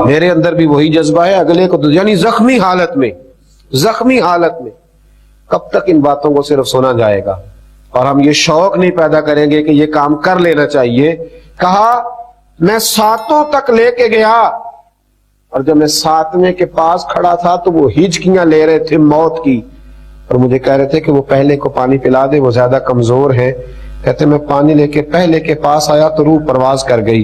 میرے اندر بھی وہی جذبہ ہے اگلے کو، یعنی زخمی حالت میں کب تک ان باتوں کو صرف سنا جائے گا اور ہم یہ شوق نہیں پیدا کریں گے کہ یہ کام کر لینا چاہیے. کہا میں 7 تک لے کے گیا، اور جب میں 7ویں کے پاس کھڑا تھا تو وہ ہچکیاں لے رہے تھے موت کی، اور مجھے کہہ رہے تھے کہ وہ پہلے کو پانی پلا دے، وہ زیادہ کمزور ہے. کہتے میں پانی لے کے پہلے کے پاس آیا تو روح پرواز کر گئی،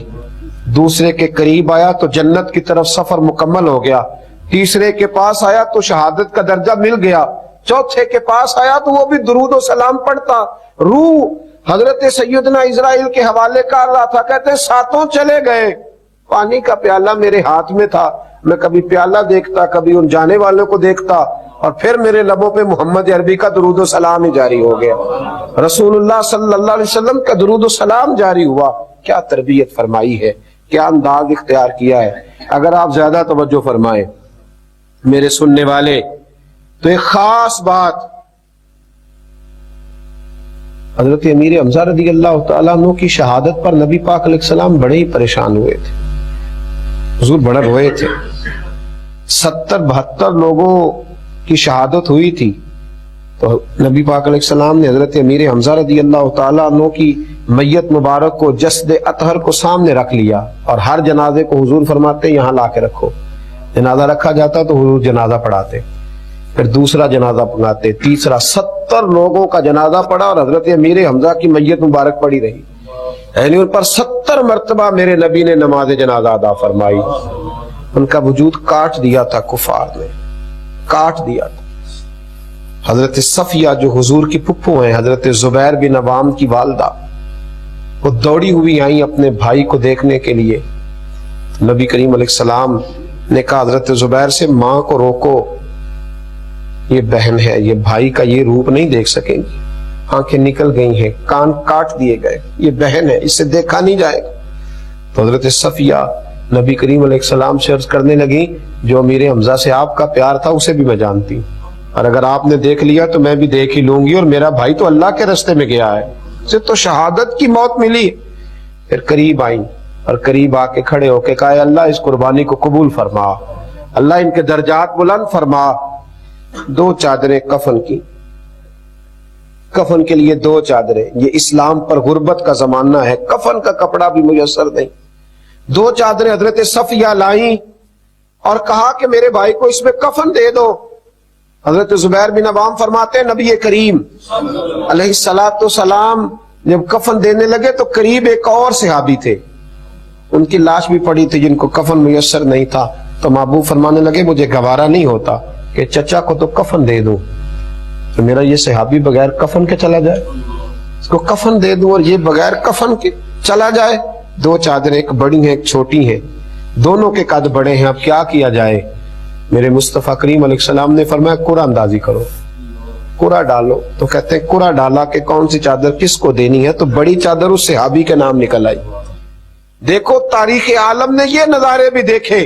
دوسرے کے قریب آیا تو جنت کی طرف سفر مکمل ہو گیا، تیسرے کے پاس آیا تو شہادت کا درجہ مل گیا، چوتھے کے پاس آیا تو وہ بھی درود و سلام پڑھتا. روح حضرت سیدنا اسرائیل کے حوالے کر رہا تھا، کہتے 7 چلے گئے، پانی کا پیالہ میرے ہاتھ میں تھا، میں کبھی پیالہ دیکھتا کبھی ان جانے والوں کو دیکھتا، اور پھر میرے لبوں پہ محمد عربی کا درود و سلام ہی جاری ہو گیا، رسول اللہ صلی اللہ علیہ وسلم کا درود و سلام جاری ہوا. کیا تربیت فرمائی ہے، کیا انداز اختیار کیا ہے. اگر آپ زیادہ توجہ فرمائیں میرے سننے والے تو ایک خاص بات، حضرت امیر حمزہ رضی اللہ تعالیٰ عنہ کی شہادت پر نبی پاک علیہ السلام بڑے ہی پریشان ہوئے تھے، حضور بڑے روئے تھے. 70-72 لوگوں کی شہادت ہوئی تھی تو نبی پاک علیہ السلام نے حضرت امیر حمزہ رضی اللہ تعالیٰ عنہ کی میت مبارک کو جسد اطہر کو سامنے رکھ لیا، اور ہر جنازے کو حضور فرماتے یہاں لا کے رکھو. جنازہ رکھا جاتا تو حضور جنازہ پڑھاتے، پھر دوسرا جنازہ پڑھاتے، تیسرا. 70 لوگوں کا جنازہ پڑھا اور حضرت امیر حمزہ کی میت مبارک پڑی رہی، یعنی ان پر 70 مرتبہ میرے نبی نے نماز جنازہ ادا فرمائی. ان کا وجود کاٹ دیا تھا، کفار نے کاٹ دیا تھا. حضرت صفیہ جو حضور کی پھپھو ہیں، حضرت زبیر بن عوام کی والدہ، وہ دوڑی ہوئی آئیں اپنے بھائی کو دیکھنے کے لیے. نبی کریم علیہ السلام نے کہا حضرت زبیر سے ماں کو روکو، یہ بہن ہے، یہ بھائی کا یہ روپ نہیں دیکھ سکیں گی. آنکھیں نکل گئی ہیں، کان کاٹ دیے گئے، یہ بہن ہے، اس سے دیکھا نہیں جائے گا. تو حضرت صفیہ نبی کریم علیہ السلام سے عرض کرنے لگی جو امیر حمزہ سے آپ کا پیار تھا اسے بھی میں جانتی ہوں، اور اگر آپ نے دیکھ لیا تو میں بھی دیکھ ہی لوں گی، اور میرا بھائی تو اللہ کے رستے میں گیا ہے، اسے تو شہادت کی موت ملی. پھر قریب آئیں اور قریب آ کے کھڑے ہو کے کہا اللہ اس قربانی کو قبول فرما، اللہ ان کے درجات بلند فرما. 2 چادریں کفن کی، کفن کے لیے 2 چادریں. یہ اسلام پر غربت کا زمانہ ہے، کفن کا کپڑا بھی میسر نہیں. 2 چادریں حضرت صفیہ لائیں اور کہا کہ میرے بھائی کو اس میں کفن دے دو. حضرت زبیر بن عوام فرماتے ہیں نبی کریم علیہ السلام جب کفن دینے لگے تو قریب ایک اور صحابی تھے، ان کی لاش بھی پڑی تھی جن کو کفن میسر نہیں تھا. تو محبوب فرمانے لگے مجھے گوارا نہیں ہوتا کہ چچا کو تو کفن دے دوں، تو میرا یہ صحابی بغیر کفن کے چلا جائے، اس کو کفن دے دوں اور یہ بغیر کفن کے چلا جائے. 2 چادریں، ایک بڑی ہیں ایک چھوٹی ہیں، دونوں کے قد بڑے ہیں، اب کیا کیا جائے. میرے مصطفیٰ کریم علیہ السلام نے فرمایا قرعہ اندازی کرو، قرعہ ڈالو. تو کہتے ہیں قرعہ ڈالا کہ کون سی چادر کس کو دینی ہے، تو بڑی چادر اس صحابی کے نام نکل آئی. دیکھو تاریخ عالم نے یہ نظارے بھی دیکھے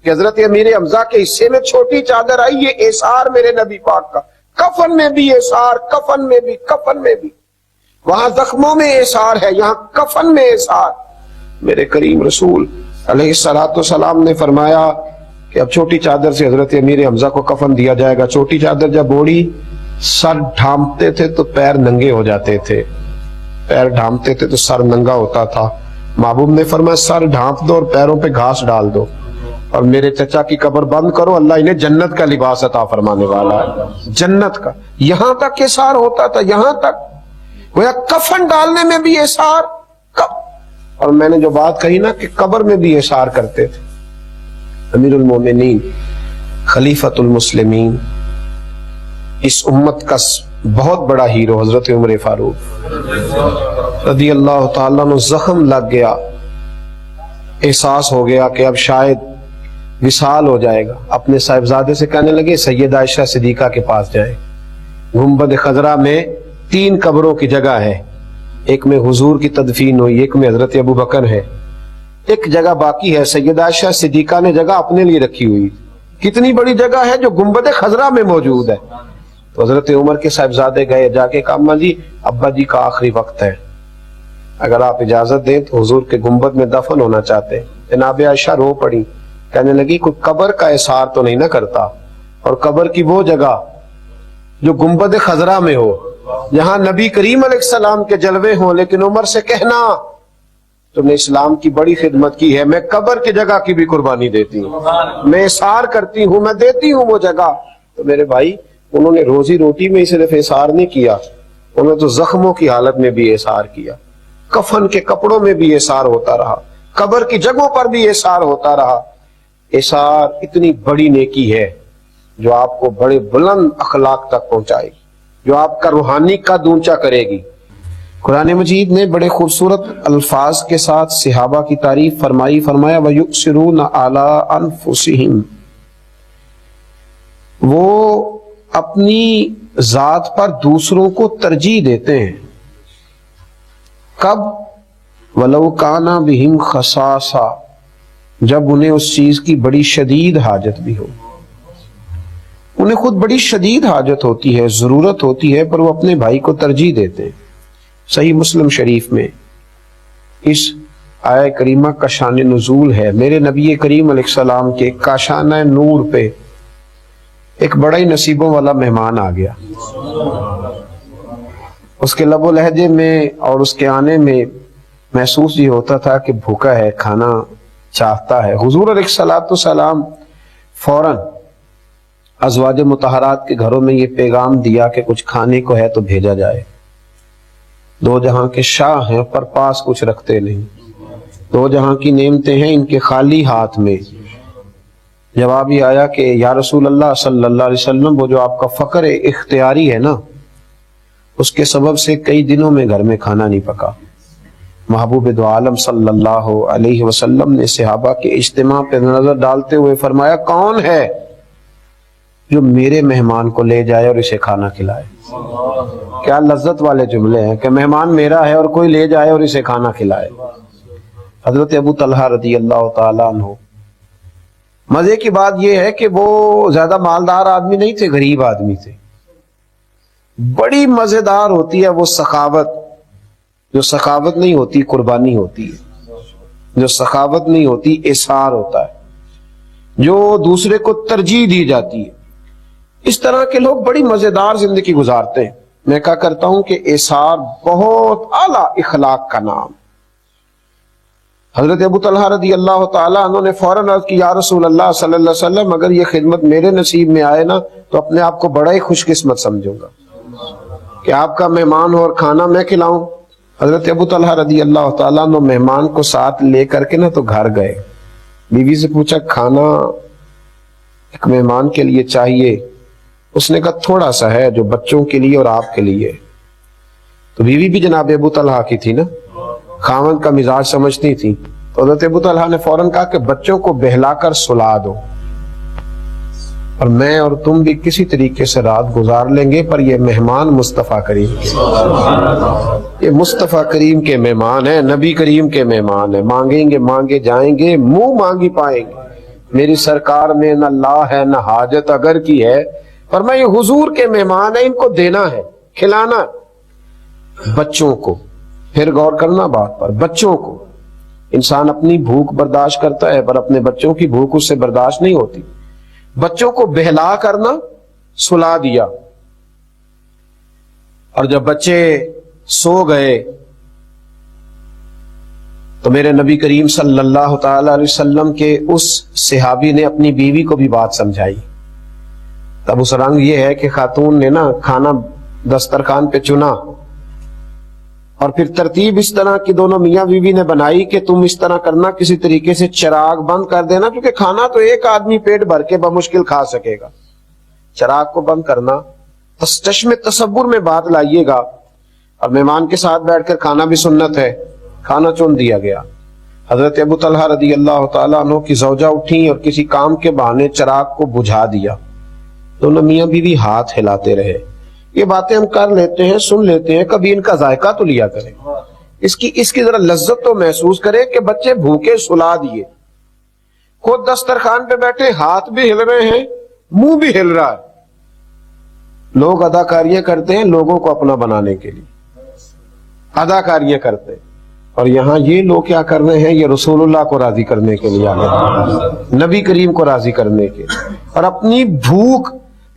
کہ حضرت امیر حمزہ کے حصے میں چھوٹی چادر آئی، یہ احسار میرے نبی پاک کا. کفن میں بھی احسار، کفن میں بھی، کفن میں بھی. وہاں زخموں میں احسار ہے، یہاں کفن میں احسار. میرے کریم رسول علیہ السلام نے فرمایا کہ اب چھوٹی چادر سے حضرت امیر حمزہ کو کفن دیا جائے گا. چھوٹی چادر جب اوڑھی، سر ڈھانپتے تھے تو پیر ننگے ہو جاتے تھے، پیر ڈھانپتے تھے تو سر ننگا ہوتا تھا. محبوب نے فرمایا سر ڈھانپ دو اور پیروں پہ گھاس ڈال دو اور میرے چچا کی قبر بند کرو، اللہ انہیں جنت کا لباس عطا فرمانے والا ہے، جنت کا. یہاں تک احسار ہوتا تھا، یہاں تک گویا کفن ڈالنے میں بھی احسار. اور میں نے جو بات کہی نا کہ قبر میں بھی احسار کرتے تھے. امیر المومنین خلیفۃ المسلمین، اس امت کا بہت بڑا ہیرو حضرت عمر فاروق رضی اللہ تعالیٰ عنہ، زخم لگ گیا، احساس ہو گیا کہ اب شاید وصال ہو جائے گا. اپنے صاحبزادے سے کہنے لگے سیدہ عائشہ صدیقہ کے پاس جائیں. گنبد خضرا میں 3 قبروں کی جگہ ہے، ایک میں حضور کی تدفین ہوئی، ایک میں حضرت ابو بکر ہے، ایک جگہ باقی ہے سیدہ عائشہ صدیقہ نے جگہ اپنے لیے رکھی ہوئی. کتنی بڑی جگہ ہے جو گنبد خضرا میں موجود ہے. تو حضرت عمر کے صاحبزادے گئے، جا کے کہا اماں جی ابا جی کا آخری وقت ہے، اگر آپ اجازت دیں تو حضور کے گنبد میں دفن ہونا چاہتے ہیں. جناب عائشہ رو پڑی، کہنے لگی کوئی قبر کا احسار تو نہیں نہ کرتا، اور قبر کی وہ جگہ جو گنبد خضرا میں ہو، جہاں نبی کریم علیہ السلام کے جلوے ہوں، لیکن عمر سے کہنا تم نے اسلام کی بڑی خدمت کی ہے، میں قبر کی جگہ کی بھی قربانی دیتی ہوں، میں احسار کرتی ہوں، میں دیتی ہوں وہ جگہ۔ تو میرے بھائی، انہوں نے روزی روٹی میں صرف احسار نہیں کیا، انہوں نے تو زخموں کی حالت میں بھی احسار کیا، کفن کے کپڑوں میں بھی احسار ہوتا رہا، قبر کی جگہوں پر بھی احسار ہوتا رہا۔ احسار اتنی بڑی نیکی ہے جو آپ کو بڑے بلند اخلاق تک پہنچائے گی، جو آپ کا روحانی قد اونچا کرے گی۔ قرآن مجید نے بڑے خوبصورت الفاظ کے ساتھ صحابہ کی تعریف فرمائی، فرمایا وَيُؤْثِرُونَ عَلَىٰ أَنفُسِهِمْ، وہ اپنی ذات پر دوسروں کو ترجیح دیتے ہیں۔ کب؟ وَلَوْ كَانَ بِهِمْ خَصَاصَةٌ، جب انہیں اس چیز کی بڑی شدید حاجت بھی ہو، انہیں خود بڑی شدید حاجت ہوتی ہے، ضرورت ہوتی ہے، پر وہ اپنے بھائی کو ترجیح دیتے ہیں۔ صحیح مسلم شریف میں اس آیہ کریمہ کا شان نزول ہے، میرے نبی کریم علیہ السلام کے کاشانہ نور پہ ایک بڑا ہی نصیبوں والا مہمان آ گیا۔ اس کے لب و لہجے میں اور اس کے آنے میں محسوس یہ ہوتا تھا کہ بھوکا ہے، کھانا چاہتا ہے۔ حضور علیہ السلام فوراً ازواج مطہرات کے گھروں میں یہ پیغام دیا کہ کچھ کھانے کو ہے تو بھیجا جائے۔ دو جہاں کے شاہ ہیں پر پاس کچھ رکھتے نہیں، دو جہاں کی نعمتیں ہیں ان کے خالی ہاتھ میں۔ جواب یہ آیا کہ یا رسول اللہ صلی اللہ علیہ وسلم، وہ جو آپ کا فقر اختیاری ہے نا، اس کے سبب سے کئی دنوں میں گھر میں کھانا نہیں پکا۔ محبوب دو عالم صلی اللہ علیہ وسلم نے صحابہ کے اجتماع پہ نظر ڈالتے ہوئے فرمایا، کون ہے جو میرے مہمان کو لے جائے اور اسے کھانا کھلائے؟ کیا لذت والے جملے ہیں کہ مہمان میرا ہے اور کوئی لے جائے اور اسے کھانا کھلائے۔ حضرت ابو طلحہ رضی اللہ تعالیٰ عنہ، مزے کی بات یہ ہے کہ وہ زیادہ مالدار آدمی نہیں تھے، غریب آدمی تھے۔ بڑی مزیدار ہوتی ہے وہ سخاوت، جو سخاوت نہیں ہوتی قربانی ہوتی ہے، جو سخاوت نہیں ہوتی احسار ہوتا ہے، جو دوسرے کو ترجیح دی جاتی ہے۔ اس طرح کے لوگ بڑی مزیدار زندگی گزارتے ہیں۔ میں کہا کرتا ہوں کہ احسار بہت اعلیٰ اخلاق کا نام۔ حضرت ابو طلحہ رضی اللہ تعالیٰ عنہ نے فوراً عرض کی، یا رسول اللہ صلی اللہ علیہ وسلم، اگر یہ خدمت میرے نصیب میں آئے نا تو اپنے آپ کو بڑا ہی خوش قسمت سمجھوں گا کہ آپ کا مہمان ہو اور کھانا میں کھلاؤں۔ حضرت ابو طلحہ رضی اللہ تعالیٰ عنہ مہمان کو ساتھ لے کر کے نا تو گھر گئے، بیوی سے پوچھا کھانا ایک مہمان کے لیے چاہیے؟ اس نے کہا تھوڑا سا ہے جو بچوں کے لیے اور آپ کے لیے۔ تو بیوی بھی جناب ابو طلحہ کی تھی نا، خاوند کا مزاج سمجھتی تھی، تو حضرت ابو طلحہ نے فوراً کہا کہ بچوں کو بہلا کر سلا دو، اور میں اور تم بھی کسی طریقے سے رات گزار لیں گے، پر یہ مہمان مصطفیٰ کریم کے، یہ مصطفیٰ کریم کے مہمان ہیں، نبی کریم کے مہمان ہیں، مانگیں گے مانگے جائیں گے، منہ مانگی پائیں گے۔ میری سرکار میں نہ لا ہے نہ حاجت اگر کی ہے، پر میں یہ حضور کے مہمان ہیں، ان کو دینا ہے، کھلانا ہے۔ بچوں کو، پھر غور کرنا بات پر، بچوں کو، انسان اپنی بھوک برداشت کرتا ہے پر اپنے بچوں کی بھوک اس سے برداشت نہیں ہوتی۔ بچوں کو بہلا کرنا، سلا دیا، اور جب بچے سو گئے تو میرے نبی کریم صلی اللہ تعالی علیہ وسلم کے اس صحابی نے اپنی بیوی کو بھی بات سمجھائی۔ تب اس رنگ یہ ہے کہ خاتون نے نا کھانا دسترخوان پہ چنا، اور پھر ترتیب اس طرح کی دونوں میاں بیوی نے بنائی کہ تم اس طرح کرنا، کسی طریقے سے چراغ بند کر دینا، کیونکہ کھانا تو ایک آدمی پیٹ بھر کے بمشکل کھا سکے گا، چراغ کو بند کرنا، چشم تصور میں بات لائیے گا، اور مہمان کے ساتھ بیٹھ کر کھانا بھی سنت ہے۔ کھانا چن دیا گیا۔ حضرت ابو طلحہ رضی اللہ تعالیٰ عنہ کی زوجہ اٹھیں اور کسی کام کے بہانے چراغ کو بجھا دیا۔ دونوں میاں بیوی ہاتھ ہلاتے رہے۔ یہ باتیں ہم کر لیتے ہیں، سن لیتے ہیں، کبھی ان کا ذائقہ تو لیا کریں، اس کی ذرا لذت تو محسوس کریں کہ بچے بھوکے سلا دیے، خود دسترخوان پہ بیٹھے، ہاتھ بھی ہل رہے ہیں، منہ بھی ہل رہا ہے۔ لوگ اداکاریاں کرتے ہیں لوگوں کو اپنا بنانے کے لیے، اداکاریاں کرتے ہیں، اور یہاں یہ لوگ کیا کر رہے ہیں؟ یہ رسول اللہ کو راضی کرنے کے لیے آگے ہیں، نبی کریم کو راضی کرنے کے، اور اپنی بھوک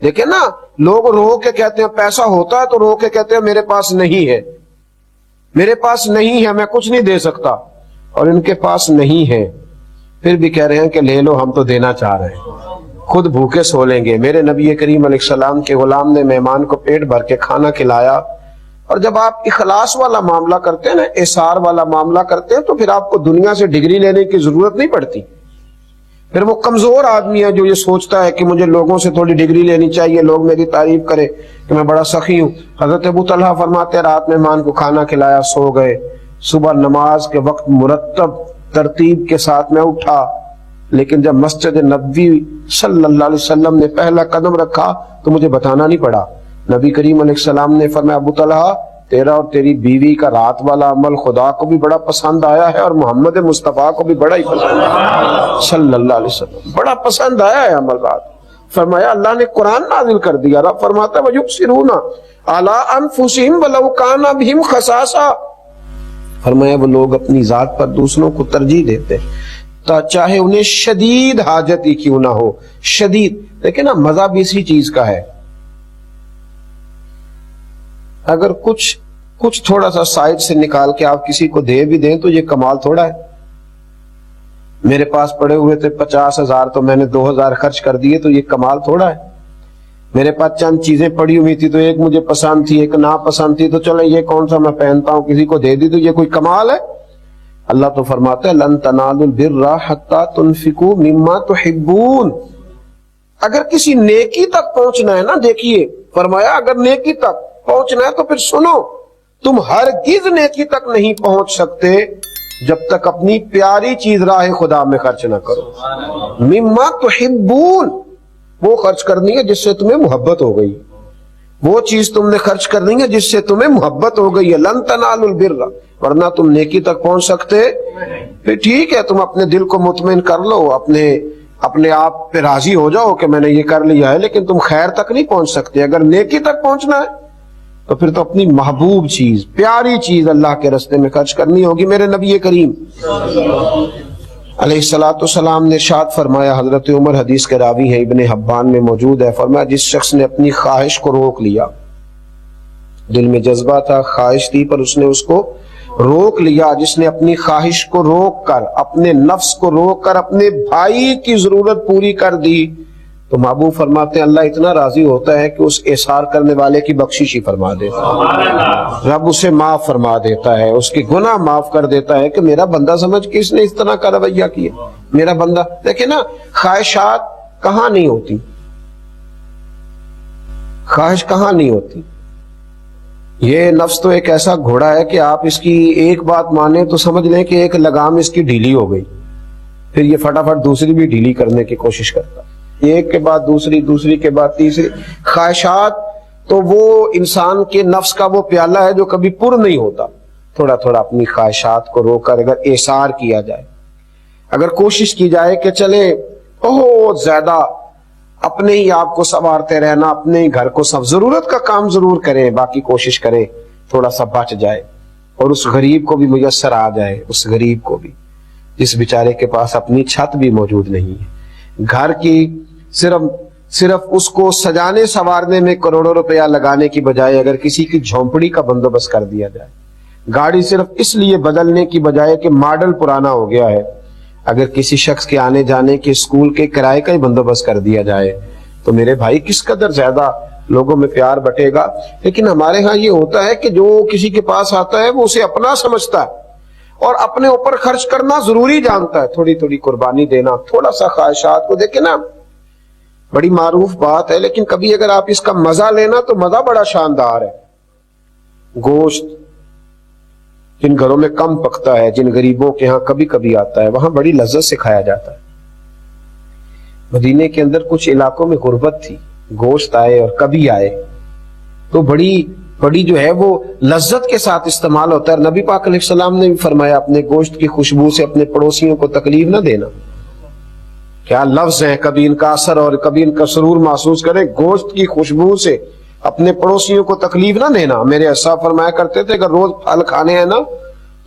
دیکھیں نا، لوگ رو کے کہتے ہیں پیسہ ہوتا ہے تو رو کے کہتے ہیں میرے پاس نہیں ہے، میرے پاس نہیں ہے، میں کچھ نہیں دے سکتا، اور ان کے پاس نہیں ہے پھر بھی کہہ رہے ہیں کہ لے لو، ہم تو دینا چاہ رہے ہیں، خود بھوکے سو لیں گے۔ میرے نبی کریم علیہ السلام کے غلام نے مہمان کو پیٹ بھر کے کھانا کھلایا، اور جب آپ اخلاص والا معاملہ کرتے ہیں نا، احسار والا معاملہ کرتے ہیں، تو پھر آپ کو دنیا سے ڈگری لینے کی ضرورت نہیں پڑتی۔ پھر وہ کمزور آدمی ہے جو یہ سوچتا ہے کہ مجھے لوگوں سے تھوڑی ڈگری لینی چاہیے، لوگ میری تعریف کریں کہ میں بڑا سخی ہوں۔ حضرت ابو طلحہ فرماتے ہیں رات مہمان کو کھانا کھلایا، سو گئے، صبح نماز کے وقت مرتب ترتیب کے ساتھ میں اٹھا، لیکن جب مسجد نبوی صلی اللہ علیہ وسلم نے پہلا قدم رکھا تو مجھے بتانا نہیں پڑا۔ نبی کریم علیہ السلام نے فرمایا ابو طلحہ، تیرا اور تیری بیوی کا رات والا عمل خدا کو بھی بڑا پسند آیا ہے، اور محمد مصطفیٰ کو بھی بڑا ہی پسند آیا صلی اللہ علیہ وسلم، بڑا پسند آیا ہے عمل رات۔ فرمایا اللہ نے قرآن نازل کر دیا، رب فرماتا ہے وَيُبْصِرُونَ عَلَىٰ أَنفُسِهِمْ وَلَوْ كَانَ بِهِمْ خَصَاصَةٌ، فرمایا وہ لوگ اپنی ذات پر دوسروں کو ترجیح دیتے چاہے انہیں شدید حاجت ہی کیوں نہ ہو۔ شدید دیکھیں نا، مزہ بھی اسی چیز کا ہے، اگر کچھ تھوڑا سا سائڈ سے نکال کے آپ کسی کو دے بھی دیں تو یہ کمال تھوڑا ہے۔ میرے پاس پڑے ہوئے تھے 50,000 تو میں نے 2,000 خرچ کر دیے تو یہ کمال تھوڑا ہے۔ میرے پاس چند چیزیں پڑی ہوئی تھی تو ایک مجھے پسند تھی، ایک ناپسند تھی، تو چلے یہ کون سا میں پہنتا ہوں کسی کو دے دی تو یہ کوئی کمال ہے؟ اللہ تو فرماتا ہے لن تنالوا البر حتی تنفقوا مما تحبون۔ اگر کسی نیکی تک پہنچنا ہے نا، دیکھیے فرمایا اگر نیکی تک پہنچنا ہے تو پھر سنو، تم ہرگز نیکی تک نہیں پہنچ سکتے جب تک اپنی پیاری چیز راہ خدا میں خرچ نہ کرو۔ مما تحبون، وہ خرچ کرنی ہے جس سے تمہیں محبت ہو گئی، وہ چیز تم نے خرچ کرنی ہے جس سے تمہیں محبت ہو گئی ہے۔ لن تنالوا البر، ورنہ تم نیکی تک پہنچ سکتے پھر ٹھیک ہے، تم اپنے دل کو مطمئن کر لو، اپنے آپ پہ راضی ہو جاؤ کہ میں نے یہ کر لیا ہے، لیکن تم خیر تک نہیں پہنچ سکتے۔ اگر نیکی تک پہنچنا ہے تو پھر تو اپنی محبوب چیز، پیاری چیز اللہ کے راستے میں خرچ کرنی ہوگی۔ میرے نبی کریم علیہ السلام نے ارشاد فرمایا، حضرت عمر حدیث کے راوی ہیں، ابن حبان میں موجود ہے، فرمایا جس شخص نے اپنی خواہش کو روک لیا، دل میں جذبہ تھا، خواہش تھی، پر اس نے اس کو روک لیا، جس نے اپنی خواہش کو روک کر، اپنے نفس کو روک کر اپنے بھائی کی ضرورت پوری کر دی، تو محبوب فرماتے ہیں اللہ اتنا راضی ہوتا ہے کہ اس احسار کرنے والے کی بخشش ہی فرما دیتا ہے، رب اسے معاف فرما دیتا ہے، اس کی گناہ معاف کر دیتا ہے کہ میرا بندہ سمجھ کے اس نے اس طرح کا رویہ کیا، میرا بندہ۔ دیکھیں نا، خواہشات کہاں نہیں ہوتی، خواہش کہاں نہیں ہوتی، یہ نفس تو ایک ایسا گھوڑا ہے کہ آپ اس کی ایک بات مانیں تو سمجھ لیں کہ ایک لگام اس کی ڈھیلی ہو گئی، پھر یہ فٹافٹ دوسری بھی ڈھیلی کرنے کی کوشش کرتا، ایک کے بعد دوسری، دوسری کے بعد تیسری۔ خواہشات تو وہ انسان کے نفس کا وہ پیالہ ہے جو کبھی پر نہیں ہوتا۔ تھوڑا تھوڑا اپنی خواہشات کو روک کر اگر احسار کیا جائے، اگر کوشش کی جائے کہ چلے بہت زیادہ اپنے ہی آپ کو سنوارتے رہنا، اپنے ہی گھر کو سب ضرورت کا کام ضرور کریں، باقی کوشش کریں تھوڑا سا بچ جائے، اور اس غریب کو بھی میسر آ جائے، اس غریب کو بھی جس بیچارے کے پاس اپنی چھت بھی موجود نہیں ہے، گھر کی صرف اس کو سجانے سنوارنے میں کروڑوں روپیہ لگانے کی بجائے اگر کسی کی جھونپڑی کا بندوبست کر دیا جائے، گاڑی صرف اس لیے بدلنے کی بجائے کہ ماڈل پرانا ہو گیا ہے، اگر کسی شخص کے آنے جانے کے اسکول کے کرائے کا ہی بندوبست کر دیا جائے تو میرے بھائی کس قدر زیادہ لوگوں میں پیار بٹے گا۔ لیکن ہمارے ہاں یہ ہوتا ہے کہ جو کسی کے پاس آتا ہے وہ اسے اپنا سمجھتا ہے اور اپنے اوپر خرچ کرنا ضروری جانتا ہے، تھوڑی تھوڑی قربانی دینا، تھوڑا سا خواہشات کو دیکھیں نا، بڑی معروف بات ہے، لیکن کبھی اگر آپ اس کا مزہ لینا تو مزہ بڑا شاندار ہے۔ گوشت جن گھروں میں کم پکتا ہے، جن غریبوں کے ہاں کبھی کبھی آتا ہے، وہاں بڑی لذت سے کھایا جاتا ہے۔ مدینے کے اندر کچھ علاقوں میں غربت تھی، گوشت آئے اور کبھی آئے تو بڑی جو ہے وہ لذت کے ساتھ استعمال ہوتا ہے۔ نبی پاک علیہ السلام نے بھی فرمایا اپنے گوشت کی خوشبو سے اپنے پڑوسیوں کو تکلیف نہ دینا۔ کیا لفظ ہیں، کبھی ان کا اثر اور کبھی ان کا سرور محسوس کریں۔ گوشت کی خوشبو سے اپنے پڑوسیوں کو تکلیف نہ دینا۔ میرے اسا فرمایا کرتے تھے اگر روز پھل کھانے ہیں نا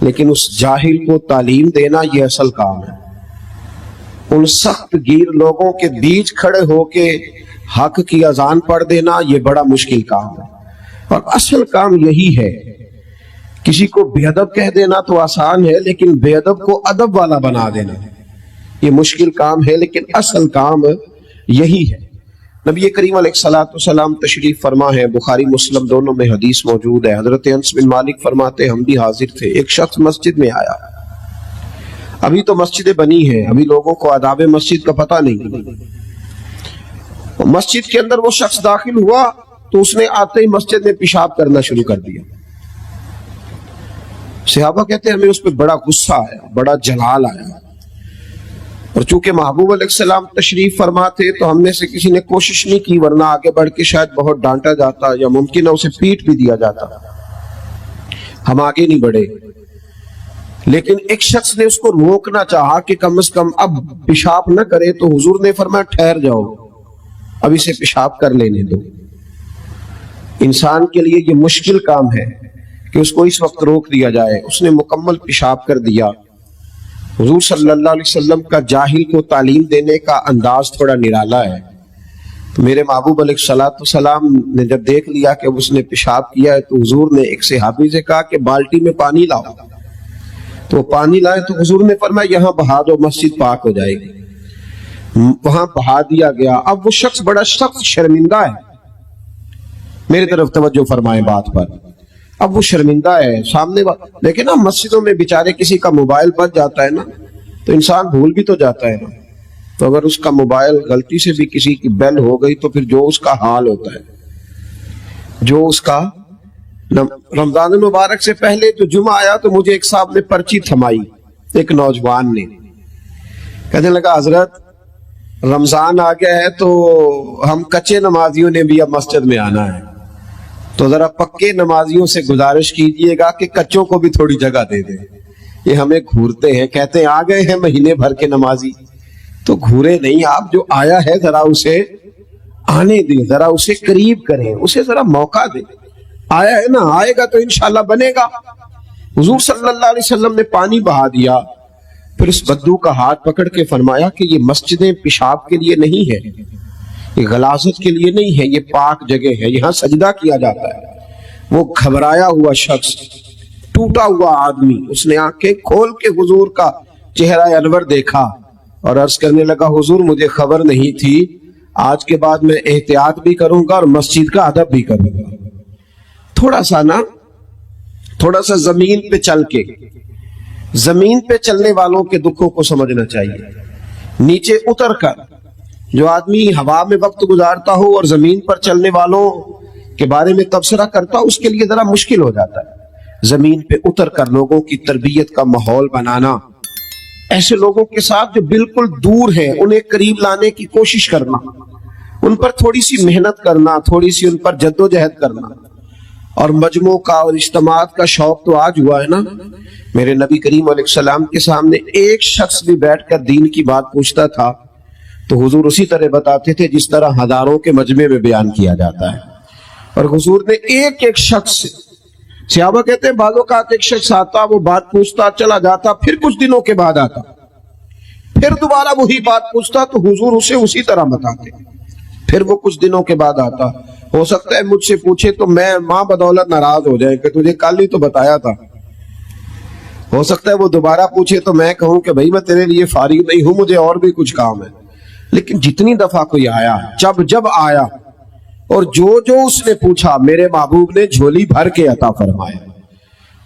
لیکن اس جاہل کو تعلیم دینا یہ اصل کام ہے. ان سخت گیر لوگوں کے بیچ کھڑے ہو کے حق کی اذان پڑھ دینا یہ بڑا مشکل کام ہے. اور اصل کام یہی ہے. کسی کو بے ادب کہہ دینا تو آسان ہے، لیکن بے ادب کو ادب والا بنا دینا یہ مشکل کام ہے، لیکن اصل کام یہی ہے. نبی کریم علیہ الصلوۃ والسلام تشریف فرما ہے، بخاری مسلم دونوں میں حدیث موجود ہے. حضرت انس بن مالک فرماتے ہم بھی حاضر تھے. ایک شخص مسجد میں آیا. ابھی تو مسجدیں بنی ہیں، ابھی لوگوں کو آداب مسجد کا پتہ نہیں. مسجد کے اندر وہ شخص داخل ہوا تو اس نے آتے ہی مسجد میں پیشاب کرنا شروع کر دیا. صحابہ کہتے ہیں ہمیں اس پہ بڑا غصہ آیا، بڑا جلال آیا. اور چونکہ محبوب علیہ السلام تشریف فرما تھے تو ہم نے سے کسی نے کوشش نہیں کی، ورنہ آگے بڑھ کے شاید بہت ڈانٹا جاتا یا ممکن ہے اسے پیٹ بھی دیا جاتا. ہم آگے نہیں بڑھے. لیکن ایک شخص نے اس کو روکنا چاہا کہ کم از کم اب پیشاب نہ کرے، تو حضور نے فرمایا ٹھہر جاؤ، اب اسے پیشاب کر لینے دو. انسان کے لیے یہ مشکل کام ہے کہ اس کو اس وقت روک دیا جائے. اس نے مکمل پیشاب کر دیا. حضور صلی اللہ علیہ وسلم کا جاہل کو تعلیم دینے کا انداز تھوڑا نرالا ہے. تو میرے محبوب علیہ الصلوۃ والسلام نے جب دیکھ لیا کہ اس نے پیشاب کیا ہے تو حضور نے ایک صحابی سے کہا کہ بالٹی میں پانی لاؤ. تو پانی لائے تو حضور نے فرمایا یہاں بہا دو، مسجد پاک ہو جائے گی. وہاں بہا دیا گیا. اب وہ شخص بڑا سخت شرمندہ ہے. میری طرف توجہ فرمائیں بات پر. اب وہ شرمندہ ہے سامنے دیکھیں نا، مسجدوں میں بیچارے کسی کا موبائل بچ جاتا ہے نا تو انسان بھول بھی تو جاتا ہے نا. تو اگر اس کا موبائل غلطی سے بھی کسی کی بیل ہو گئی تو پھر جو اس کا حال ہوتا ہے، جو اس کا. رمضان المبارک سے پہلے جو جمعہ آیا تو مجھے ایک صاحب نے پرچی تھمائی، ایک نوجوان نے. کہنے لگا حضرت رمضان آ گیا ہے تو ہم کچے نمازیوں نے بھی اب مسجد میں آنا ہے، تو ذرا پکے نمازیوں سے گزارش کیجئے گا کہ کچوں کو بھی تھوڑی جگہ دے دیں. یہ ہمیں گھورتے ہیں، کہتے ہیں آ گئے ہیں مہینے بھر کے نمازی. تو گھورے نہیں آپ، جو آیا ہے ذرا اسے آنے دیں، ذرا اسے قریب کریں، اسے ذرا موقع دیں. آیا ہے نا، آئے گا تو انشاءاللہ بنے گا. حضور صلی اللہ علیہ وسلم نے پانی بہا دیا. پھر اس بدو کا ہاتھ پکڑ کے فرمایا کہ یہ مسجدیں پیشاب کے لیے نہیں ہے، یہ غلاظت کے لیے نہیں ہے، یہ پاک جگہ ہے، یہاں سجدہ کیا جاتا ہے. وہ گھبرایا ہوا شخص، ٹوٹا ہوا آدمی، اس نے آنکھیں کھول کے حضور کا چہرہ انور دیکھا اور عرض کرنے لگا حضور مجھے خبر نہیں تھی، آج کے بعد میں احتیاط بھی کروں گا اور مسجد کا ادب بھی کروں گا. تھوڑا سا زمین پہ چل کے، زمین پہ چلنے والوں کے دکھوں کو سمجھنا چاہیے. نیچے اتر کر جو آدمی ہوا میں وقت گزارتا ہو اور زمین پر چلنے والوں کے بارے میں تبصرہ کرتا ہو، اس کے لیے ذرا مشکل ہو جاتا ہے. زمین پہ اتر کر لوگوں کی تربیت کا ماحول بنانا، ایسے لوگوں کے ساتھ جو بالکل دور ہیں انہیں قریب لانے کی کوشش کرنا، ان پر تھوڑی سی محنت کرنا، تھوڑی سی ان پر جد و جہد کرنا. اور مجموع کا اور اجتماعات کا شوق تو آج ہوا ہے نا. میرے نبی کریم علیہ السلام کے سامنے ایک شخص بھی بیٹھ کر دین کی بات پوچھتا تھا تو حضور اسی طرح بتاتے تھے جس طرح ہزاروں کے مجمع میں بیان کیا جاتا ہے. اور حضور نے ایک ایک شخص سے، صحابہ کہتے ہیں بعض اوقات ایک شخص آتا، وہ بات پوچھتا، چلا جاتا، پھر کچھ دنوں کے بعد آتا، پھر دوبارہ وہی بات پوچھتا تو حضور اسے اسی طرح بتاتے. پھر وہ کچھ دنوں کے بعد آتا. ہو سکتا ہے مجھ سے پوچھے تو میں ماں بدولت ناراض ہو جائے کہ تجھے کل ہی تو بتایا تھا. ہو سکتا ہے وہ دوبارہ پوچھے تو میں کہوں کہ بھائی میں تیرے لیے فارغ نہیں ہوں، مجھے اور بھی کچھ کام ہے. لیکن جتنی دفعہ کوئی آیا، جب آیا اور جو اس نے پوچھا میرے محبوب نے جھولی بھر کے عطا فرمایا.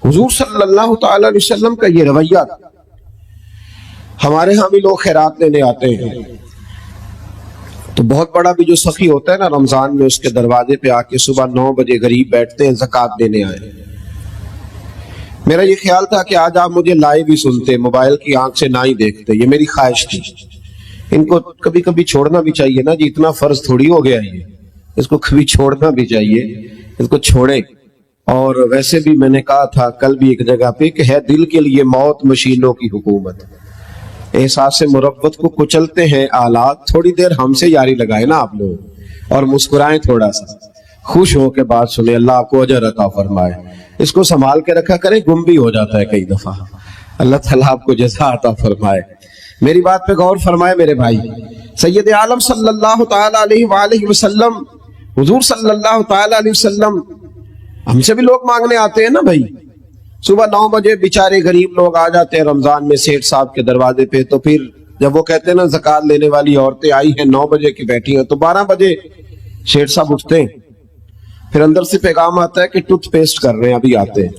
حضور صلی اللہ تعالی علیہ وسلم کا یہ رویہ تھا. ہمارے ہاں بھی لوگ خیرات لینے آتے ہیں تو بہت بڑا بھی جو سخی ہوتا ہے نا رمضان میں، اس کے دروازے پہ آ کے صبح 9 بجے غریب بیٹھتے ہیں زکوٰۃ دینے آئے. میرا یہ خیال تھا کہ آج آپ مجھے لائیو ہی سنتے، موبائل کی آنکھ سے نہ ہی دیکھتے. یہ میری خواہش تھی. ان کو کبھی کبھی چھوڑنا بھی چاہیے نا جی، اتنا فرض تھوڑی ہو گیا ہے، اس کو کبھی چھوڑنا بھی چاہیے، اس کو چھوڑیں. اور ویسے بھی میں نے کہا تھا کل بھی ایک جگہ پہ کہ ہے دل کے لیے موت مشینوں کی حکومت. احساس مروت کو کچلتے ہیں آلات. تھوڑی دیر ہم سے یاری لگائے نا آپ لوگ اور مسکرائیں تھوڑا سا. خوش ہو کے بات سنے, اللہ آپ کو اجر عطا فرمائے. اس کو سنبھال کے رکھا کریں, گم بھی ہو جاتا ہے کئی دفعہ. اللہ تعالیٰ آپ کو جزا عطا فرمائے. میری بات پہ غور فرمائے میرے بھائی. سید عالم صلی اللہ تعالیٰ علیہ وآلہ وسلم, حضور صلی اللہ تعالیٰ علیہ وسلم, ہم سے بھی لوگ مانگنے آتے ہیں نا بھائی. صبح 9 بجے بیچارے غریب لوگ آ جاتے ہیں رمضان میں سیٹھ صاحب کے دروازے پہ, تو پھر جب وہ کہتے ہیں نا زکوٰۃ لینے والی عورتیں آئی ہیں 9 بجے کی بیٹھی ہیں, تو 12 بجے سیٹھ صاحب اٹھتے ہیں. پھر اندر سے پیغام آتا ہے کہ ٹوتھ پیسٹ کر رہے ہیں, ابھی آتے ہیں.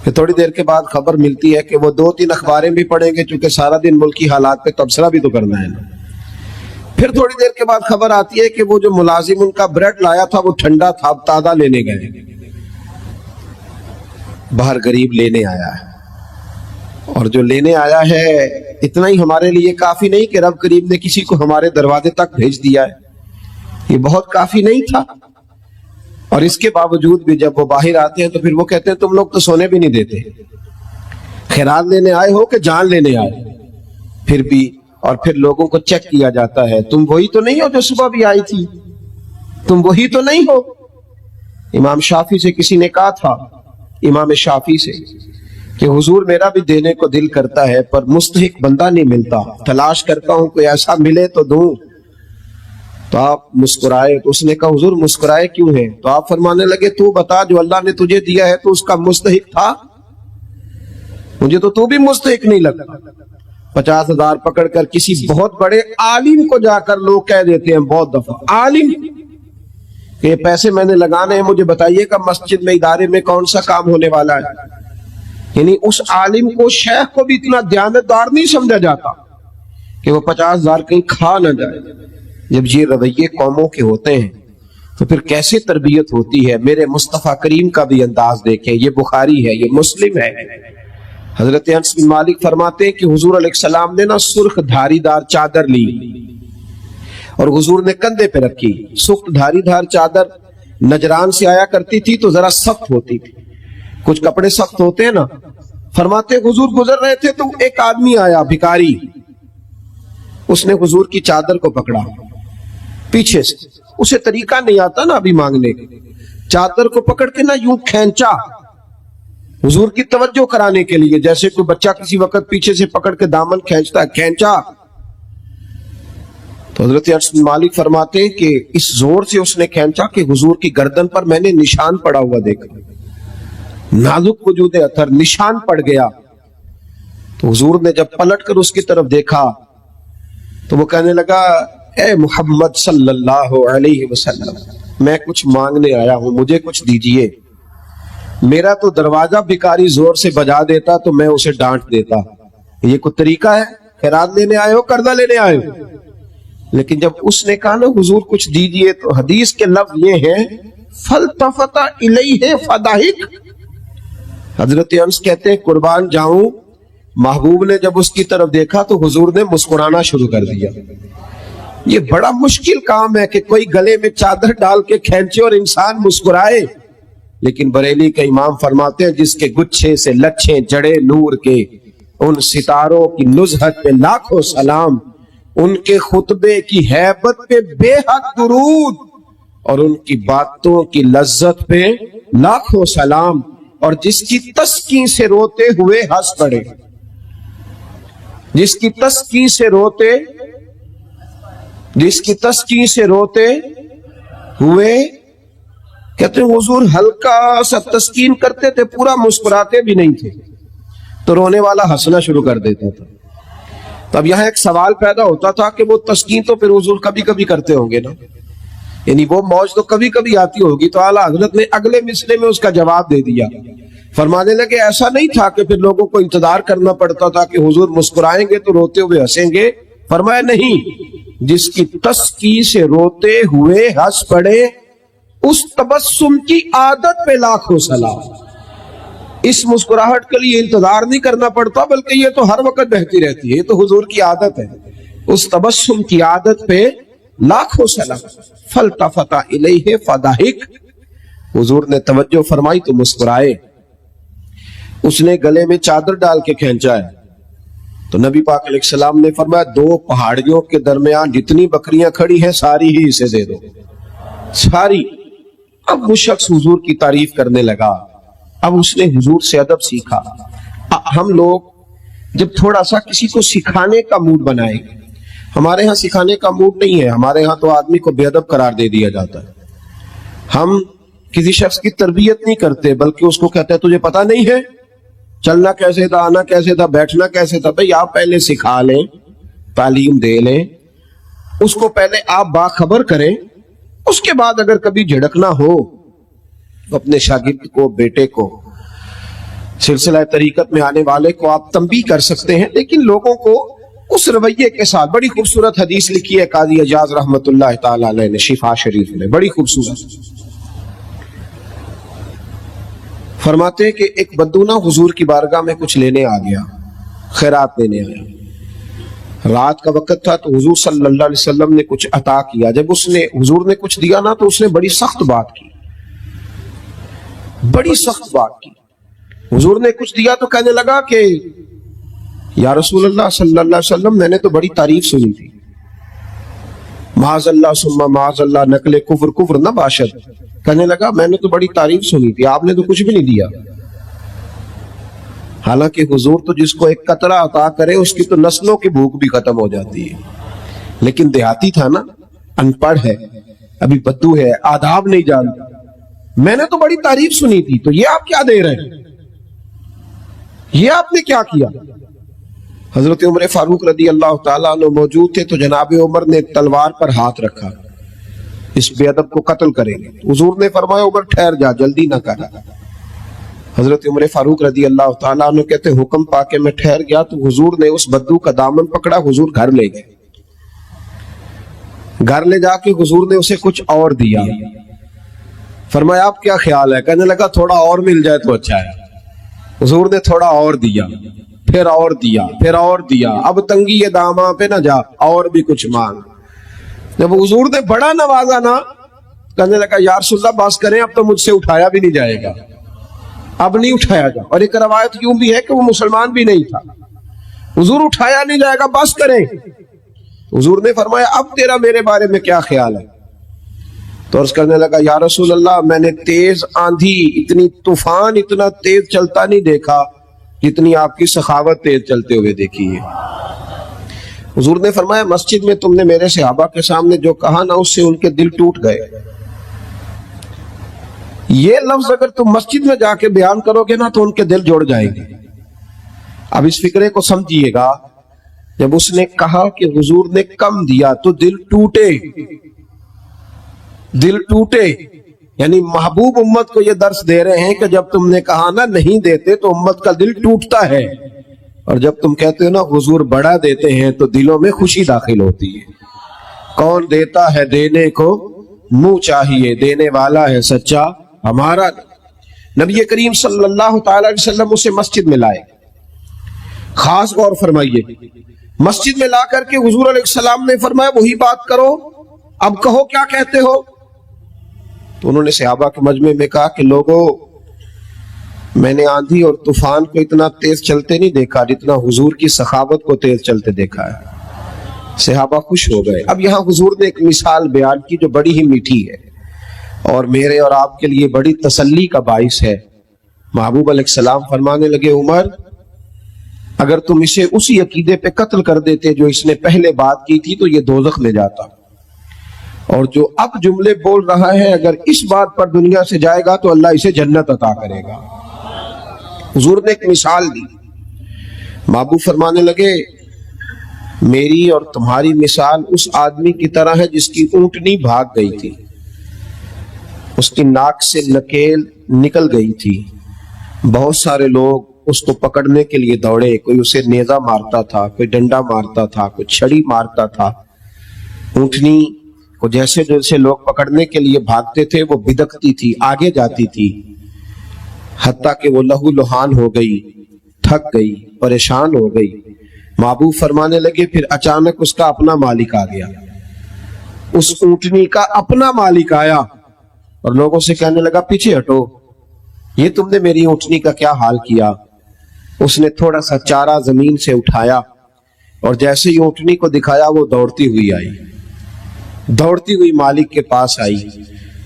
پھر تھوڑی دیر کے بعد خبر ملتی ہے کہ وہ 2-3 اخباریں بھی پڑھیں گے, چونکہ سارا دن ملکی حالات پہ تبصرہ بھی تو کرنا ہے نا. پھر تھوڑی دیر کے بعد خبر آتی ہے کہ وہ جو ملازم ان کا بریڈ لایا تھا وہ ٹھنڈا تھا, اب تازہ لینے گئے. باہر غریب لینے آیا ہے, اور جو لینے آیا ہے اتنا ہی ہمارے لیے کافی نہیں کہ رب کریم نے کسی کو ہمارے دروازے تک بھیج دیا ہے, یہ بہت کافی نہیں تھا. اور اس کے باوجود بھی جب وہ باہر آتے ہیں تو پھر وہ کہتے ہیں تم لوگ تو سونے بھی نہیں دیتے, خیرات لینے آئے ہو کہ جان لینے آئے. پھر بھی اور پھر لوگوں کو چیک کیا جاتا ہے, تم وہی تو نہیں ہو جو صبح بھی آئی تھی, تم وہی تو نہیں ہو. امام شافعی سے کسی نے کہا تھا, امام شافعی سے, کہ حضور میرا بھی دینے کو دل کرتا ہے پر مستحق بندہ نہیں ملتا, تلاش کرتا ہوں کوئی ایسا ملے تو دوں. تو آپ مسکرائے. تو اس نے کہا حضور مسکرائے کیوں ہیں؟ تو آپ فرمانے لگے تو بتا, جو اللہ نے تجھے دیا ہے تو اس کا مستحق تھا؟ مجھے تو بھی مستحق نہیں لگتا. 50,000 پکڑ کر کسی بہت بڑے عالم کو جا کر لوگ کہہ دیتے ہیں بہت دفعہ, عالم کہ یہ پیسے میں نے لگانے ہیں, مجھے بتائیے کہ مسجد میں ادارے میں کون سا کام ہونے والا ہے. یعنی اس عالم کو, شیخ کو بھی اتنا دیانتدار نہیں سمجھا جاتا کہ وہ 50,000 کہیں کھا نہ جائے. جب یہ رویے قوموں کے ہوتے ہیں تو پھر کیسے تربیت ہوتی ہے. میرے مصطفیٰ کریم کا بھی انداز دیکھیں, یہ بخاری ہے, یہ مسلم ہے. حضرت انس بن مالک فرماتے ہیں کہ حضور علیہ السلام نے نا سرخ دھاری دار چادر لی اور حضور نے کندھے پہ رکھی. سرخ دھاری دار چادر نجران سے آیا کرتی تھی تو ذرا سخت ہوتی تھی, کچھ کپڑے سخت ہوتے ہیں نا. فرماتے حضور گزر رہے تھے تو ایک آدمی آیا بھکاری, اس نے حضور کی چادر کو پکڑا پیچھے سے. اسے طریقہ نہیں آتا نا ابھی مانگنے کا, چادر کو پکڑ کے نا یوں کھینچا حضور کی توجہ کرانے کے لیے, جیسے کوئی بچہ کسی وقت پیچھے سے پکڑ کے دامن کھینچتا ہے, کھینچا. تو حضرت انس بن مالک فرماتے ہیں کہ اس زور سے اس نے کھینچا کہ حضور کی گردن پر میں نے نشان پڑا ہوا دیکھا, نازک وجود اثر, نشان پڑ گیا. تو حضور نے جب پلٹ کر اس کی طرف دیکھا تو وہ کہنے لگا اے محمد صلی اللہ علیہ وسلم, میں کچھ مانگنے آیا ہوں, مجھے کچھ دیجئے. میرا تو دروازہ بھکاری زور سے بجا دیتا تو میں اسے ڈانٹ دیتا. یہ کوئی طریقہ ہے؟ خیرات لینے آئے ہو, قرضہ لینے آئے ہو؟ لیکن جب اس نے کہا نا حضور کچھ دیجئے, تو حدیث کے لفظ یہ ہیں فَالْتَفَتَ إِلَيْهِ فَضَحِكَ. حضرت انس کہتے ہیں قربان جاؤں, محبوب نے جب اس کی طرف دیکھا تو حضور نے مسکرانا شروع کر دیا. یہ بڑا مشکل کام ہے کہ کوئی گلے میں چادر ڈال کے کھینچے اور انسان مسکرائے. لیکن بریلی کا امام فرماتے ہیں جس کے گچھے سے لچھیں جڑے نور کے, ان ستاروں کی نزہت پہ لاکھوں سلام, ان کے خطبے کی ہیبت پہ بے حد درود, اور ان کی باتوں کی لذت پہ لاکھوں سلام, اور جس کی تسکین سے روتے ہوئے ہنس پڑے, جس کی تسکین سے روتے ہوئے کہتے ہیں حضور ہلکا سا تسکین کرتے تھے, پورا مسکراتے بھی نہیں تھے, تو رونے والا ہنسنا شروع کر دیتا تھا. تب یہاں ایک سوال پیدا ہوتا تھا کہ وہ تسکین تو پھر حضور کبھی کبھی کرتے ہوں گے نا, یعنی وہ موج تو کبھی کبھی آتی ہوگی. تو اعلیٰ حضرت نے اگلے مصرعے میں اس کا جواب دے دیا, فرمانے لگے ایسا نہیں تھا کہ پھر لوگوں کو انتظار کرنا پڑتا تھا کہ حضور مسکرائیں گے تو روتے ہوئے ہنسیں گے. فرمایا نہیں, جس کی تسکین سے روتے ہوئے ہنس پڑے اس تبسم کی عادت پہ لاکھوں سلام. اس مسکراہٹ کے لیے انتظار نہیں کرنا پڑتا, بلکہ یہ تو ہر وقت بہتی رہتی ہے, یہ تو حضور کی عادت ہے. اس تبسم کی عادت پہ لاکھوں سلام. فَالْتَفَتَ إِلَيْهِ فَضَحِكَ, حضور نے توجہ فرمائی تو مسکرائے. اس نے گلے میں چادر ڈال کے کھینچا ہے تو نبی پاک علیہ السلام نے فرمایا 2 پہاڑیوں کے درمیان جتنی بکریاں کھڑی ہیں ساری ہی اسے دے دو, ساری. اب وہ شخص حضور کی تعریف کرنے لگا، اب اس نے حضور سے ادب سیکھا۔ ہم لوگ جب تھوڑا سا کسی کو سکھانے کا موڈ بنائیں، ہمارے ہاں سکھانے کا موڈ نہیں ہے، ہمارے ہاں تو آدمی کو بے ادب قرار دے دیا جاتا ہے۔ ہم کسی شخص کی تربیت نہیں کرتے بلکہ اس کو کہتے ہیں تجھے پتا نہیں ہے چلنا کیسے تھا، آنا کیسے تھا، بیٹھنا کیسے تھا۔ بھئی آپ پہلے سکھا لیں، تعلیم دے لیں، اس کو پہلے آپ باخبر کریں، اس کے بعد اگر کبھی جھڑکنا ہو اپنے شاگرد کو، بیٹے کو، سلسلہ طریقت میں آنے والے کو آپ تنبیہ کر سکتے ہیں، لیکن لوگوں کو اس رویے کے ساتھ۔ بڑی خوبصورت حدیث لکھی ہے قاضی اجاز رحمت اللہ تعالی علیہ نے شفا شریف میں، بڑی خوبصورت۔ فرماتے ہیں کہ ایک بدو نا حضور کی بارگاہ میں کچھ لینے آ گیا، خیرات لینے آیا، رات کا وقت تھا تو حضور صلی اللہ علیہ وسلم نے کچھ عطا کیا۔ جب حضور نے کچھ دیا نا تو اس نے بڑی سخت بات کی، بڑی سخت بات کی۔ حضور نے کچھ دیا تو کہنے لگا کہ یا رسول اللہ صلی اللہ علیہ وسلم میں نے تو بڑی تعریف سنی تھی، معاذ اللہ ثم معاذ اللہ نقل کفر کفر نہ باشد، کہنے لگا میں نے تو بڑی تعریف سنی تھی، آپ نے تو کچھ بھی نہیں دیا۔ حالانکہ حضور تو جس کو ایک قطرہ عطا کرے اس کی تو نسلوں کی بھوک بھی ختم ہو جاتی ہے، لیکن دیہاتی تھا نا، ان پڑھ ہے، ابھی بدو ہے، آداب نہیں جانتا، میں نے تو بڑی تعریف سنی تھی، تو یہ آپ کیا دے رہے ہیں، یہ آپ نے کیا کیا؟ حضرت عمر فاروق رضی اللہ تعالیٰ عنہ موجود تھے تو جناب عمر نے تلوار پر ہاتھ رکھا، اس بے ادب کو قتل کریں گے۔ حضور نے فرمایا عمر ٹھہر جا، جلدی نہ کر۔ حضرت عمر فاروق رضی اللہ تعالیٰ عنہ کہتے حکم پا کے میں ٹھہر گیا تو حضور نے اس بدو کا دامن پکڑا، حضور گھر لے گئے۔ گھر لے جا کے حضور نے اسے کچھ اور دیا، فرمایا آپ کیا خیال ہے؟ کہنے لگا تھوڑا اور مل جائے تو اچھا ہے۔ حضور نے تھوڑا اور دیا، پھر اور دیا، پھر اور دیا، اب تنگی داماں پہ نہ جا، اور بھی کچھ مانگ۔ جب حضور نے بڑا نوازا نا، کہنے لگا یا رسول اللہ بس کریں، اب تو مجھ سے اٹھایا بھی نہیں جائے گا، اب نہیں اٹھایا جا۔ اور ایک روایت یوں بھی ہے کہ وہ مسلمان بھی نہیں تھا، حضور اٹھایا نہیں جائے گا، بس کریں۔ حضور نے فرمایا اب تیرا میرے بارے میں کیا خیال ہے؟ تو عرض کرنے لگا یا رسول اللہ میں نے تیز آندھی، اتنی طوفان اتنا تیز چلتا نہیں دیکھا جتنی آپ کی سخاوت تیز چلتے ہوئے دیکھی ہے۔ حضور نے فرمایا مسجد میں تم نے میرے صحابہ کے سامنے جو کہا نا اس سے ان کے دل ٹوٹ گئے، یہ لفظ اگر تم مسجد میں جا کے بیان کرو گے نا تو ان کے دل جوڑ جائیں گے۔ اب اس فکرے کو سمجھیے گا، جب اس نے کہا کہ حضور نے کم دیا تو دل ٹوٹے، دل ٹوٹے، یعنی محبوب امت کو یہ درس دے رہے ہیں کہ جب تم نے کہا نا نہیں دیتے تو امت کا دل ٹوٹتا ہے، اور جب تم کہتے ہو نا حضور بڑا دیتے ہیں تو دلوں میں خوشی داخل ہوتی ہے۔ کون دیتا ہے دینے کو منہ چاہیے، دینے والا ہے سچا ہمارا۔ نبی کریم صلی اللہ تعالی علیہ وسلم اسے مسجد میں لائے، خاص غور فرمائیے، مسجد میں لا کر کے حضور علیہ السلام نے فرمایا وہی بات کرو، اب کہو کیا کہتے ہو؟ تو انہوں نے صحابہ کے مجمع میں کہا کہ لوگوں میں نے آندھی اور طوفان کو اتنا تیز چلتے نہیں دیکھا جتنا حضور کی سخاوت کو تیز چلتے دیکھا ہے۔ صحابہ خوش ہو گئے۔ اب یہاں حضور نے ایک مثال بیان کی جو بڑی ہی میٹھی ہے اور میرے اور آپ کے لیے بڑی تسلی کا باعث ہے۔ محبوب علیہ السلام فرمانے لگے عمر اگر تم اسے اسی عقیدے پہ قتل کر دیتے جو اس نے پہلے بات کی تھی تو یہ دوزخ میں جاتا، اور جو اب جملے بول رہا ہے اگر اس بات پر دنیا سے جائے گا تو اللہ اسے جنت عطا کرے گا۔ حضور نے ایک مثال دی، محبوب فرمانے لگے میری اور تمہاری مثال اس آدمی کی طرح ہے جس کی اونٹنی بھاگ گئی تھی، اس کی ناک سے نکیل نکل گئی تھی، بہت سارے لوگ اس کو پکڑنے کے لیے دوڑے، کوئی اسے نیزہ مارتا تھا، کوئی ڈنڈا مارتا تھا، کوئی چھڑی مارتا تھا۔ اونٹنی کو جیسے جیسے لوگ پکڑنے کے لیے بھاگتے تھے وہ بدکتی تھی، آگے جاتی تھی، حتیٰ کہ وہ لہو لہان ہو گئی، تھک گئی، پریشان ہو گئی۔ محبوب فرمانے لگے پھر اچانک اس کا اپنا مالک آ گیا، اس اونٹنی کا اپنا مالک آیا اور لوگوں سے کہنے لگا پیچھے ہٹو، یہ تم نے میری اونٹنی کا کیا حال کیا؟ اس نے تھوڑا سا چارہ زمین سے اٹھایا اور جیسے ہی اونٹنی کو دکھایا وہ دوڑتی ہوئی آئی، دوڑتی ہوئی مالک کے پاس آئی،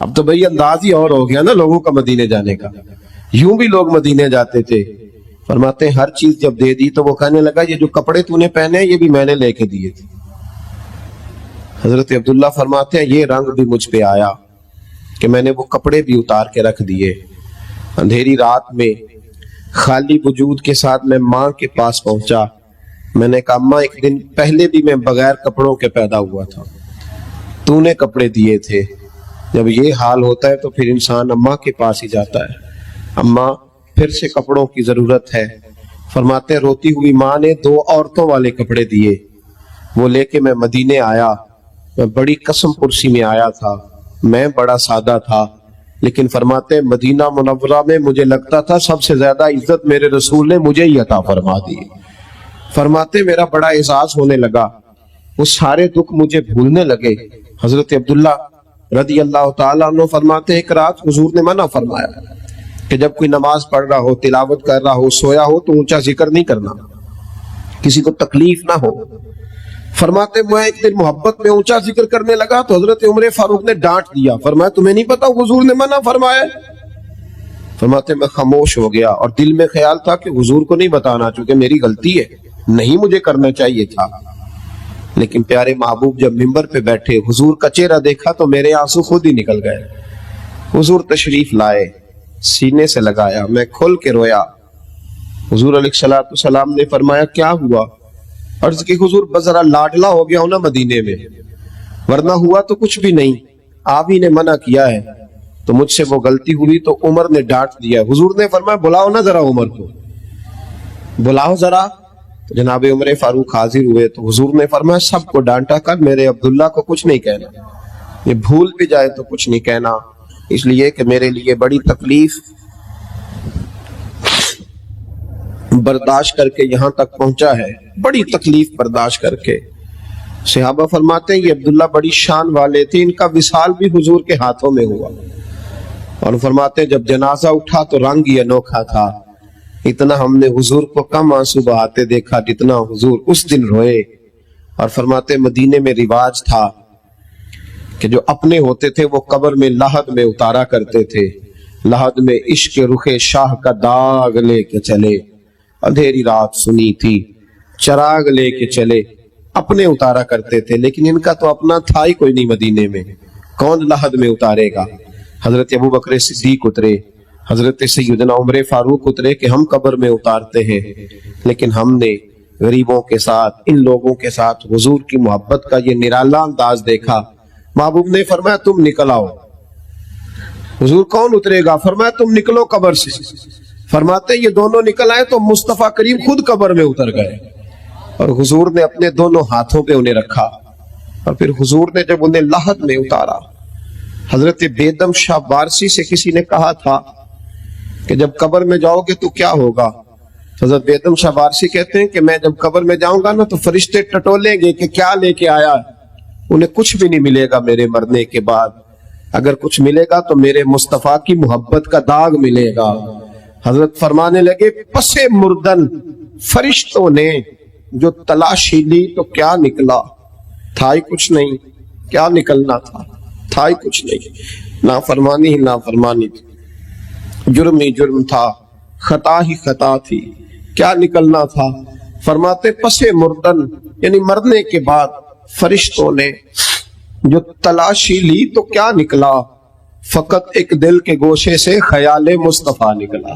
اب تو بھئی انداز ہی اور ہو گیا نا لوگوں کا مدینے جانے کا. یوں بھی لوگ مدینے جاتے تھے. فرماتے ہیں ہر چیز جب دے دی تو وہ کہنے لگا یہ جو کپڑے تو نے پہنے یہ بھی میں نے لے کے دیے تھے. حضرت عبداللہ فرماتے ہیں یہ رنگ بھی مجھ پہ آیا کہ میں نے وہ کپڑے بھی اتار کے رکھ دیے. اندھیری رات میں خالی وجود کے ساتھ میں ماں کے پاس پہنچا. میں نے کہا اماں ایک دن پہلے بھی میں بغیر کپڑوں کے پیدا ہوا تھا, تو نے کپڑے دیے تھے. جب یہ حال ہوتا ہے تو پھر انسان اماں کے پاس ہی جاتا ہے. اماں پھر سے کپڑوں کی ضرورت ہے. فرماتے ہیں روتی ہوئی ماں نے 2 عورتوں والے کپڑے دیے, وہ لے کے میں مدینے آیا. میں بڑی قسم پرسی میں آیا تھا, میں بڑا سادہ تھا, لیکن فرماتے ہیں مدینہ منورہ میں مجھے لگتا تھا سب سے زیادہ عزت میرے رسول نے مجھے ہی عطا فرما دی. فرماتے میرا بڑا احساس ہونے لگا, وہ سارے دکھ مجھے بھولنے لگے. حضرت عبداللہ رضی اللہ تعالیٰ عنہ فرماتے ایک رات حضور نے منع فرمایا کہ جب کوئی نماز پڑھ رہا ہو, تلاوت کر رہا ہو, سویا ہو تو اونچا ذکر نہیں کرنا, کسی کو تکلیف نہ ہو. فرماتے میں ایک دن محبت میں اونچا ذکر کرنے لگا تو حضرت عمر فاروق نے ڈانٹ دیا. فرمایا تمہیں نہیں پتا حضور نے منع فرمایا؟ فرماتے میں خاموش ہو گیا اور دل میں خیال تھا کہ حضور کو نہیں بتانا چونکہ میری غلطی ہے, نہیں مجھے کرنا چاہیے تھا. لیکن پیارے محبوب جب منبر پہ بیٹھے حضور کا چہرہ دیکھا تو میرے آنسو خود ہی نکل گئے. حضور تشریف لائے, سینے سے لگایا, میں کھل کے رویا. حضور علیہ السلام نے فرمایا کیا ہوا؟ عرض کی حضور بس ذرا لاڈلا ہو گیا ہوں نا مدینے میں, ورنہ ہوا تو کچھ بھی نہیں, آپ ہی نے منع کیا ہے تو مجھ سے وہ غلطی ہوئی تو عمر نے ڈانٹ دیا. حضور نے فرمایا بلاؤ نا ذرا عمر کو, بلاؤ ذرا. تو جناب عمر فاروق حاضر ہوئے تو حضور نے فرمایا سب کو ڈانٹا کر میرے عبداللہ کو کچھ نہیں کہنا, یہ بھول بھی جائے تو کچھ نہیں کہنا, اس لیے کہ میرے لیے بڑی تکلیف برداشت کر کے یہاں تک پہنچا ہے, بڑی تکلیف برداشت کر کے. صحابہ فرماتے ہیں یہ عبداللہ بڑی شان والے تھے, ان کا وصال بھی حضور کے ہاتھوں میں ہوا. اور فرماتے ہیں جب جنازہ اٹھا تو رنگ ہی انوکھا تھا, اتنا ہم نے حضور کو کم آنسو بہاتے دیکھا جتنا حضور اس دن روئے. اور فرماتے مدینے میں رواج تھا کہ جو اپنے ہوتے تھے وہ قبر میں لحد میں اتارا کرتے تھے, لحد میں عشق رخ شاہ کا داغ لے کے چلے, اندھیری رات سنی تھی چراغ لے کے چلے, اپنے اتارا کرتے تھے. لیکن ان کا تو اپنا تھا ہی کوئی نہیں مدینے میں, کون لحد میں اتارے گا؟ حضرت ابو بکر صدیق اترے, حضرت سیدنا عمر فاروق اترے کہ ہم قبر میں اتارتے ہیں. لیکن ہم نے غریبوں کے ساتھ, ان لوگوں کے ساتھ حضور کی محبت کا یہ نرالا انداز دیکھا. محبوب نے فرمایا تم نکل آؤ. حضور کون اترے گا؟ فرمایا تم نکلو قبر سے. فرماتے یہ دونوں نکل آئے تو مصطفیٰ کریم خود قبر میں اتر گئے اور حضور نے اپنے دونوں ہاتھوں پہ انہیں رکھا. اور پھر حضور نے جب انہیں لحد میں اتارا, حضرت بیدم شاہ وارسی سے کسی نے کہا تھا کہ جب قبر میں جاؤ گے تو کیا ہوگا؟ حضرت بیدم شاہ وارسی کہتے ہیں کہ میں جب قبر میں جاؤں گا نا تو فرشتے ٹٹولیں گے کہ کیا لے کے آیا. انہیں کچھ بھی نہیں ملے گا میرے مرنے کے بعد, اگر کچھ ملے گا تو میرے مصطفیٰ کی محبت کا داغ ملے گا. حضرت فرمانے لگے پسے مردن فرشتوں نے جو تلاشی لی تو کیا نکلا؟ تھا ہی کچھ نہیں. کیا نکلنا تھا؟ تھا ہی کچھ نہیں. نافرمانی ہی نافرمانی تھی, جرم ہی جرم تھا, خطا ہی خطا تھی, کیا نکلنا تھا؟ فرماتے پسے مردن یعنی مرنے کے بعد فرشتوں نے جو تلاشی لی تو کیا نکلا؟ فقط ایک دل کے گوشے سے خیال مصطفیٰ نکلا.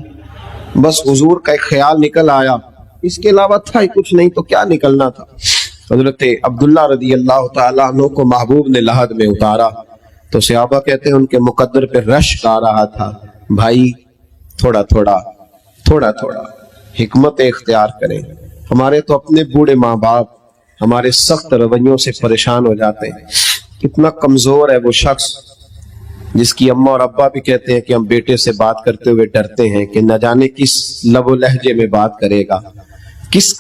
بس حضور کا ایک خیال نکل آیا, اس کے علاوہ تھا ہی کچھ نہیں, تو کیا نکلنا تھا؟ حضرت عبداللہ رضی اللہ تعالیٰ عنہ کو محبوب نے لحد میں اتارا تو صحابہ کہتے ہیں ان کے مقدر پہ رشک آ رہا تھا. بھائی تھوڑا تھوڑا تھوڑا تھوڑا حکمت اختیار کریں. ہمارے تو اپنے بوڑھے ماں باپ ہمارے سخت رویوں سے پریشان ہو جاتے ہیں. کتنا کمزور ہے وہ شخص جس کی اماں اور ابا بھی کہتے ہیں کہ ہم بیٹے سے بات کرتے ہوئے ڈرتے ہیں کہ نہ جانے کس لب و لہجے میں بات کرے گا, کس